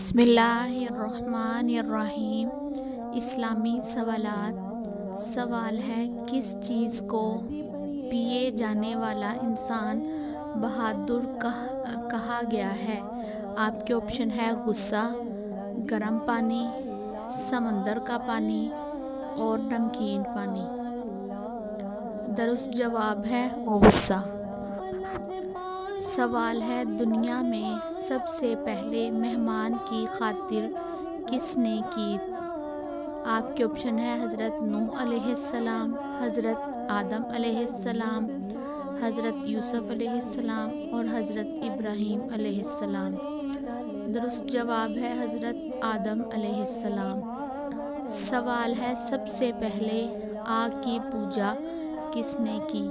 بسم اللہ الرحمن الرحیم۔ اسلامی سوالات۔ سوال ہے، کس چیز کو پیے جانے والا انسان بہادر کہا گیا ہے؟ آپ کے آپشن ہے غصہ، گرم پانی، سمندر کا پانی اور نمکین پانی۔ درست جواب ہے غصہ۔ سوال ہے، دنیا میں سب سے پہلے مہمان کی خاطر کس نے کی؟ آپ کے آپشن ہے حضرت نوح علیہ السلام، حضرت آدم علیہ السلام، حضرت یوسف علیہ السلام اور حضرت ابراہیم علیہ السلام۔ درست جواب ہے حضرت آدم علیہ السلام۔ سوال ہے، سب سے پہلے آگ کی پوجا کس نے کی؟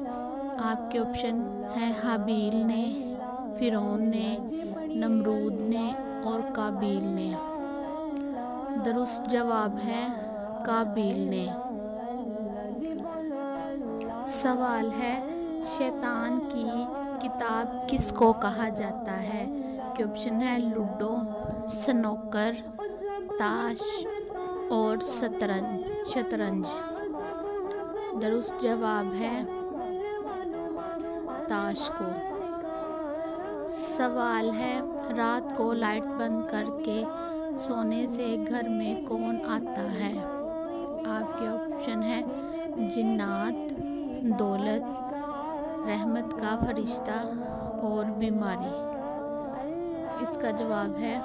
آپ کے آپشن ہے حابیل نے، فرعون نے، نمرود نے اور قابیل نے۔ درست جواب ہے قابیل نے۔ سوال ہے، شیطان کی کتاب کس کو کہا جاتا ہے؟ کے آپشن ہے لوڈو، سنوکر، تاش اور شطرنج۔ درست جواب ہے تاش کو۔ سوال ہے، رات کو لائٹ بند کر کے سونے سے گھر میں کون آتا ہے؟ آپ کے آپشن ہے جنات، دولت، رحمت کا فرشتہ اور بیماری۔ اس کا جواب ہے